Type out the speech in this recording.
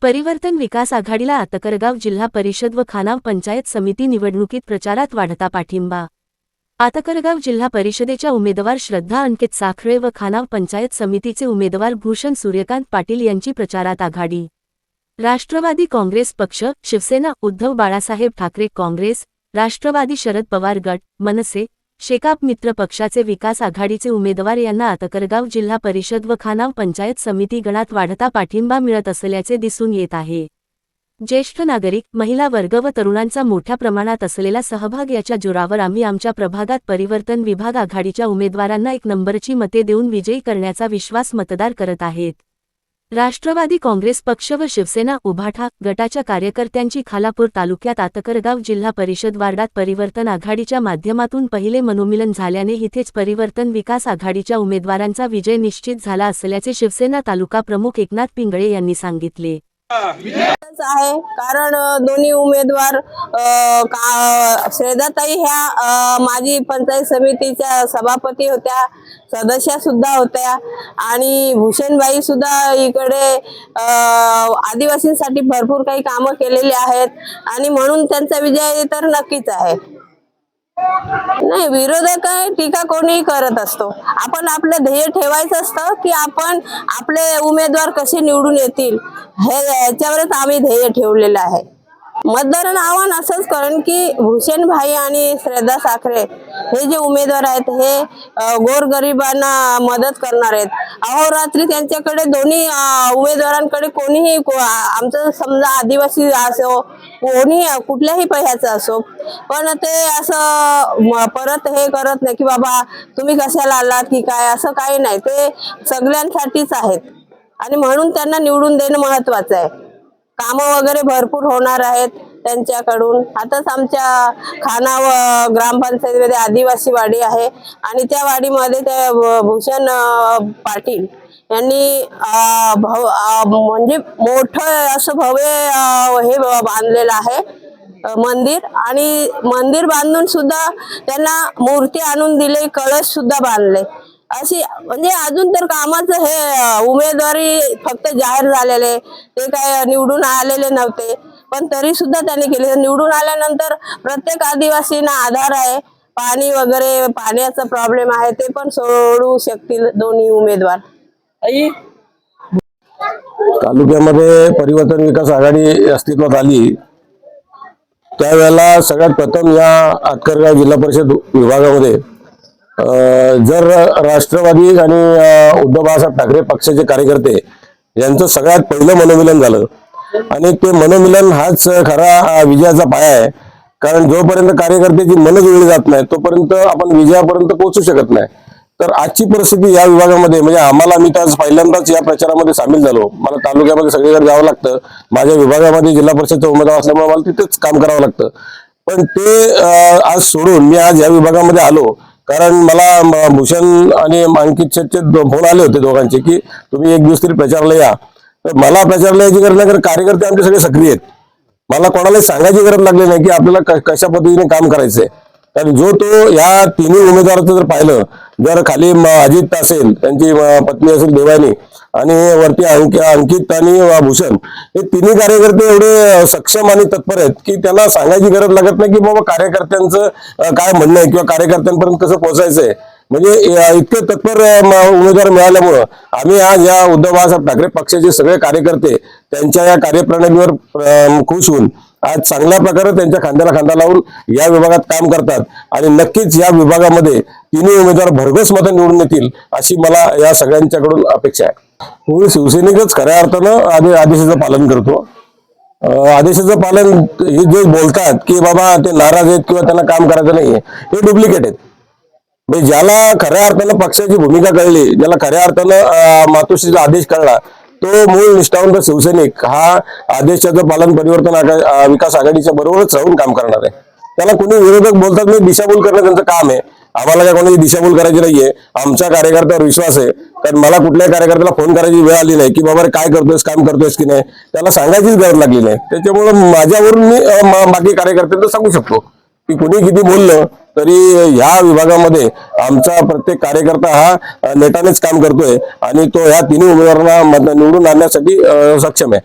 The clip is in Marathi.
परिवर्तन विकास आघाडीला आतकरगाव जिल्हा परिषद व खानाव पंचायत समिती निवडणुकीत प्रचारात वाढता पाठिंबा। आतकरगाव जिल्हा परिषदेच्या उमेदवार श्रद्धा अंकित साखळे व खानाव पंचायत समितीचे उमेदवार भूषण सूर्यकांत पाटील यांची प्रचारात आघाडी। राष्ट्रवादी काँग्रेस पक्ष, शिवसेना, उद्धव बाळासाहेब ठाकरे काँग्रेस, राष्ट्रवादी शरद पवार गट, मनसे, शेकाप मित्र पक्षाचे विकास आघाडीचे उमेदवार यांना आतकरगाव जिल्हा परिषद व खानाव पंचायत समिती गणात वाढता पाठिंबा मिळत असल्याचे दिसून येत आहे। ज्येष्ठ नागरिक, महिला वर्ग व तरुणांचा मोठ्या प्रमाणात असलेला सहभाग याच्या जोरावर आम्ही आमच्या प्रभागात परिवर्तन विभाग आघाडीच्या उमेदवारांना एक नंबरची मते देऊन विजयी करण्याचा विश्वास मतदार करत आहेत। राष्ट्रवादी काँग्रेस पक्ष व शिवसेना उभाठा गटाच्या कार्यकर्त्यांची खालापूर तालुक्यात आतकरगाव जिल्हा परिषद वार्डात परिवर्तन आघाडीच्या माध्यमातून पहिले मनोमिलन झाल्याने इथेच परिवर्तन विकास आघाडीच्या उमेदवारांचा विजय निश्चित झाला असल्याचे शिवसेना तालुका प्रमुख एकनाथ पिंगळे यांनी सांगितले आहे। कारण दोन्ही उमेदवार श्रद्धाताई ह्या माजी पंचायत समितीच्या सभापती होत्या, सदस्य सुद्धा होत्या आणि भूषणबाई सुद्धा इकडे आदिवासींसाठी भरपूर काही कामं केलेली आहेत आणि म्हणून त्यांचा विजय तर नक्कीच आहे। नाही, विरोधक टीका कोणीही करत असतो। आपण आपलं ध्येय ठेवायचं असतं की आपण आपले उमेदवार कसे निवडून येतील ह्याच्यावरच आम्ही ध्येय ठेवलेलं आहे। मतदारांना आव्हान असंच करेन की भूषणभाई आणि श्रद्धा साखळे हे जे उमेदवार आहेत हे गोरगरिबांना मदत करणार आहेत। अहोरात्री त्यांच्याकडे दोन्ही उमेदवारांकडे कोणीही आमचं समजा आदिवासी असो कोणी कुठल्याही पह्याचं असो पण ते असं परत हे करत नाही की बाबा तुम्ही कशाला आलात की काय, असं काही नाही। ते सगळ्यांसाठीच आहेत आणि म्हणून त्यांना निवडून देणं महत्त्वाचं आहे। कामं वगैरे भरपूर होणार आहेत त्यांच्याकडून। आताच आमच्या खानाव ग्रामपंचायतीमध्ये आदिवासी वाडी आहे आणि त्या वाडीमध्ये ते भूषण पाटील यांनी म्हणजे मोठं असं भव्य हे बांधलेलं आहे मंदिर आणि मंदिर बांधून सुद्धा त्यांना मूर्ती आणून दिली, कळश सुद्धा बांधले। अशी म्हणजे अजून तर कामाचं हे उमेदवारी फक्त जाहीर झालेले, ते काय निवडून आलेले नव्हते पण तरी सुद्धा त्यांनी केले। निवडून आल्यानंतर प्रत्येक आदिवासींना आधार आहे, पाणी वगैरे पाण्याचा प्रॉब्लेम आहे ते पण सोडवू शकतील दोन्ही उमेदवार। तालुक्यामध्ये परिवर्तन विकास आघाडी अस्तित्वात आली त्यावेळेला सगळ्यात प्रथम या आतकरगाव जिल्हा परिषद विभागामध्ये जर राष्ट्रवादी आणि उद्धव बाळासाहेब ठाकरे पक्षाचे कार्यकर्ते यांचं सगळ्यात पहिलं मनोमिलन झालं आणि ते मनोमिलन हाच खरा विजयाचा पाया आहे। कारण जोपर्यंत कार्यकर्त्याची मनं जुळली जात नाही तोपर्यंत आपण विजयापर्यंत पोहोचू शकत नाही। तर आजची परिस्थिती या विभागामध्ये म्हणजे मी तर आज पहिल्यांदाच या प्रचारामध्ये सामील झालो। मला तालुक्यामध्ये सगळीकडे जावं लागतं, माझ्या विभागामध्ये जिल्हा परिषदचा उमेदवार असल्यामुळे मला तिथेच काम करावं लागतं। पण ते आज सोडून मी आज या विभागामध्ये आलो कारण मला भूषण आणि अंकित शेटचे फोन आले होते दोघांचे की तुम्ही एक दिवस तरी प्रचाराला या। तर मला प्रचाराला याची गरज नाही कारण कार्यकर्ते आमचे सगळे सक्रिय आहेत। मला कोणालाही सांगायची गरज लागली नाही की आपल्याला कशा पद्धतीने काम करायचंय। कारण जो तो या तिन्ही उमेदवाराचं जर पाहिलं, जर खाली अजित असेल, त्यांची पत्नी असेल देवानी आणि वरती अंकित आणि भूषण, हे तिन्ही कार्यकर्ते एवढे सक्षम आणि तत्पर आहेत की त्यांना सांगायची गरज लागत नाही की बाबा कार्यकर्त्यांचं काय म्हणणं आहे किंवा कार्यकर्त्यांपर्यंत कसं पोहोचायचंय। म्हणजे इतके तत्पर उमेदवार मिळाल्यामुळं आम्ही आज या उद्धव बाळासाहेब ठाकरे पक्षाचे सगळे कार्यकर्ते त्यांच्या या कार्यप्रणालीवर खुश होऊन आज चांगल्या प्रकारे त्यांच्या खांद्याला खांदा लावून या विभागात काम करतात आणि नक्कीच या विभागामध्ये तिन्ही उमेदवार भरघोस मतं निवडून येतील अशी मला या सगळ्यांच्याकडून अपेक्षा आहे। शिवसैनिकच खऱ्या अर्थानं आदेशाचं पालन करतो। आदेशाचं पालन हे जे बोलतात की बाबा ते नाराज आहेत किंवा त्यांना काम करायचं नाहीये, हे डुप्लिकेट आहेत। म्हणजे ज्याला खऱ्या अर्थानं पक्षाची भूमिका कळली, ज्याला खऱ्या अर्थानं मातोश्रीचा आदेश कळला तो मूळ निष्ठावंत शिवसैनिक हा आदेशाचं पालन परिवर्तन विकास आघाडीच्या बरोबरच राहून काम करणार आहे। त्याला कोणी विरोधक बोलतात नाही, दिशाभूल करणं त्यांचं काम आहे। आम्हाला काय कोणाची दिशाभूल करायची नाहीये, आमच्या कार्यकर्त्यावर विश्वास आहे। कारण मला कुठल्याही कार्यकर्त्याला फोन करायची वेळ आली नाही की बाबा काय करतोयस, काम करतोयस की नाही, त्याला सांगायचीच गरज लागली नाही। त्याच्यामुळे माझ्यावरून मी बाकी कार्यकर्त्यांना सांगू शकतो की कुणी किती बोललं तरी ह्या विभागामध्ये आमचा प्रत्येक कार्यकर्ता हा नेटानेच काम करतोय आणि तो ह्या तिन्ही उमेदवारांना निवडून आणण्यासाठी सक्षम आहे।